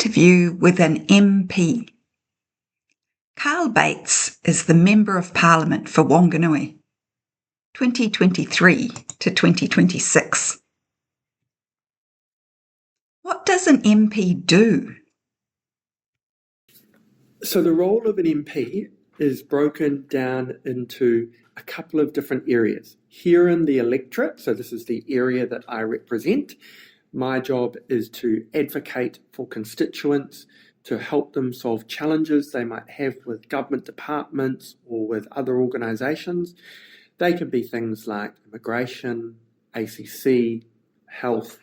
Interview with an MP. Carl Bates is the Member of Parliament for Whanganui, 2023 to 2026. What does an MP do? So the role of an MP is broken down into a couple of different areas. Here in the electorate, so this is the area that I represent, my job is to advocate for constituents, to help them solve challenges they might have with government departments or with other organisations. They could be things like immigration, ACC, health.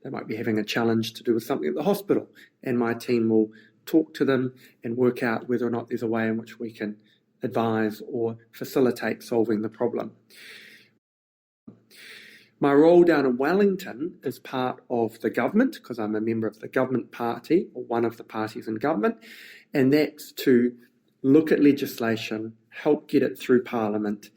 They might be having a challenge to do with something at the hospital, and my team will talk to them and work out whether or not there's a way in which we can advise or facilitate solving the problem. My role down in Wellington is part of the government, because I'm a member of the government party, or one of the parties in government, and that's to look at legislation, help get it through Parliament,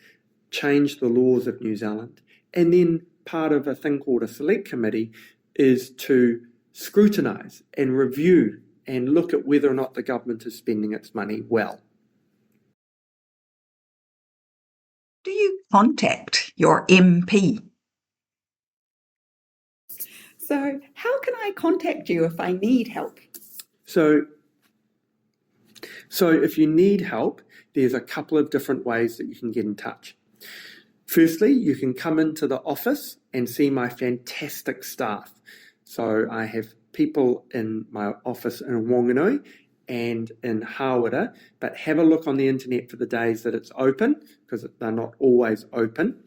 change the laws of New Zealand, and then part of a thing called a select committee is to scrutinise and review and look at whether or not the government is spending its money well. Do you contact your MP? So how can I contact you if I need help? So if you need help, there's a couple of different ways that you can get in touch. Firstly, you can come into the office and see my fantastic staff. So I have people in my office in Whanganui and in Hawera, but have a look on the internet for the days that it's open, because they're not always open.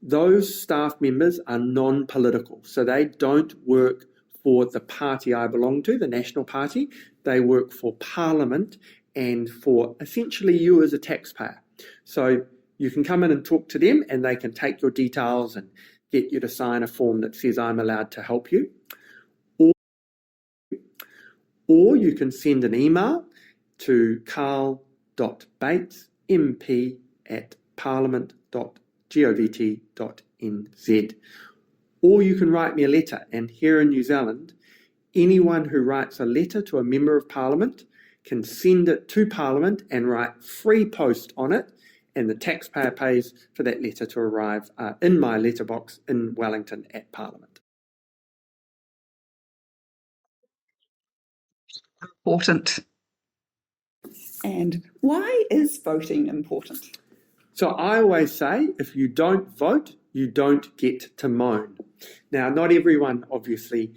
Those staff members are non-political, so they don't work for the party I belong to, the National Party. They work for Parliament and for essentially you as a taxpayer. So you can come in and talk to them, and they can take your details and get you to sign a form that says I'm allowed to help you. Or you can send an email to carl.bates@parliament.govt.nz. Or you can write me a letter, and here in New Zealand, anyone who writes a letter to a Member of Parliament can send it to Parliament and write free post on it, and the taxpayer pays for that letter to arrive in my letterbox in Wellington at Parliament. Important. And why is voting important? So I always say, if you don't vote, you don't get to moan. Now, not everyone obviously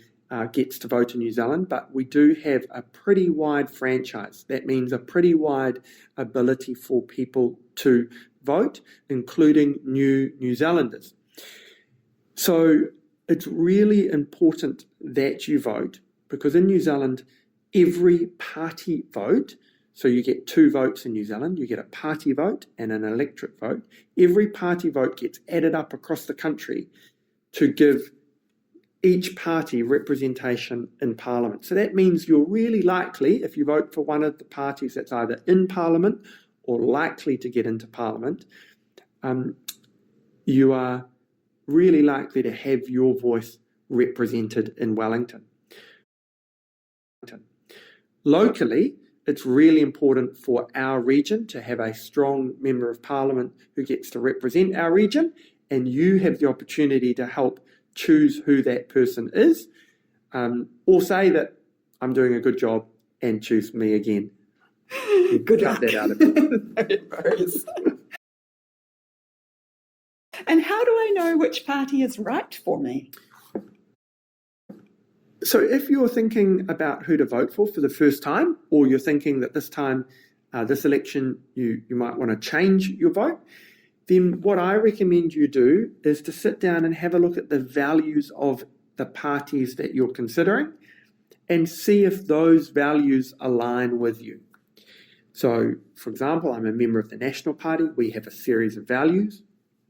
gets to vote in New Zealand, but we do have a pretty wide franchise. That means a pretty wide ability for people to vote, including New Zealanders. So it's really important that you vote, because in New Zealand, every party vote, so you get 2 votes in New Zealand, you get a party vote and an electorate vote. Every party vote gets added up across the country to give each party representation in Parliament. So that means you're really likely, if you vote for one of the parties that's either in Parliament or likely to get into Parliament, you are really likely to have your voice represented in Wellington. Locally, it's really important for our region to have a strong Member of Parliament who gets to represent our region, and you have the opportunity to help choose who that person is, or say that I'm doing a good job and choose me again. Good luck. That out of it. And how do I know which party is right for me? So if you're thinking about who to vote for the first time, or you're thinking that this time, this election, you might want to change your vote, then what I recommend you do is to sit down and have a look at the values of the parties that you're considering and see if those values align with you. So, for example, I'm a member of the National Party. We have a series of values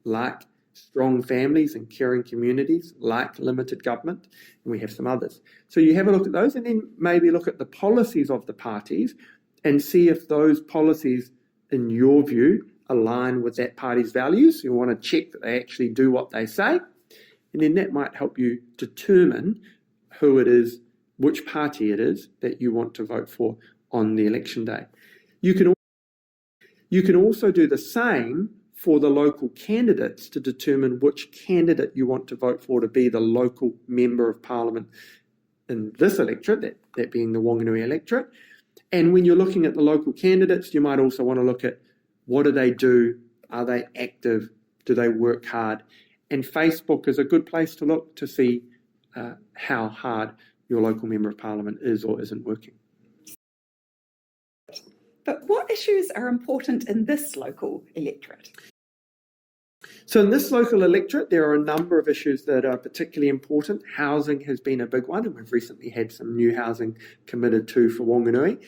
like strong families and caring communities, like limited government, and we have some others. So you have a look at those, and then maybe look at the policies of the parties and see if those policies, in your view, align with that party's values. You want to check that they actually do what they say, and then that might help you determine who it is which party it is that you want to vote for on the election day. You can also do the same for the local candidates to determine which candidate you want to vote for to be the local Member of Parliament in this electorate, that being the Whanganui electorate. And when you're looking at the local candidates, you might also want to look at what do they do, are they active, do they work hard? And Facebook is a good place to look to see how hard your local Member of Parliament is or isn't working. But what issues are important in this local electorate? So in this local electorate, there are a number of issues that are particularly important. Housing has been a big one, and we've recently had some new housing committed to for Whanganui.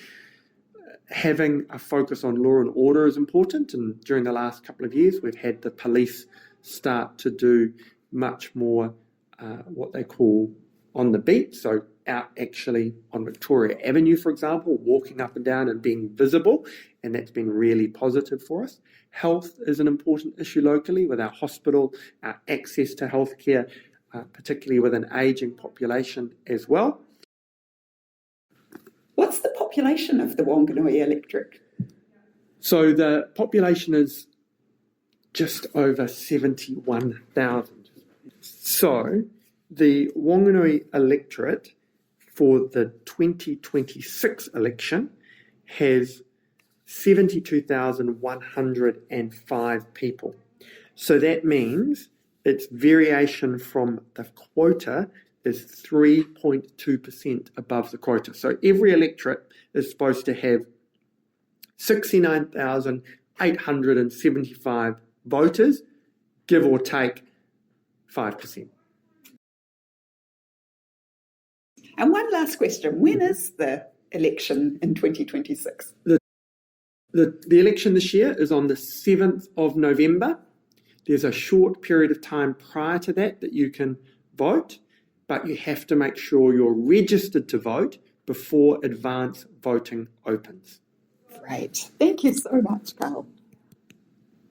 Having a focus on law and order is important, and during the last couple of years, we've had the police start to do much more what they call on the beat, so out actually on Victoria Avenue, for example, walking up and down and being visible, and that's been really positive for us. Health is an important issue locally with our hospital, our access to healthcare, particularly with an ageing population as well. What's the population of the Whanganui electorate? So the population is just over 71,000. So the Whanganui electorate for the 2026 election has 72,105 people. So that means its variation from the quota is 3.2% above the quota. So every electorate is supposed to have 69,875 voters, give or take 5%. And one last question. When is the election in 2026? The election this year is on the 7th of November. There's a short period of time prior to that you can vote, but you have to make sure you're registered to vote before advance voting opens. Great. Thank you so much, Carl.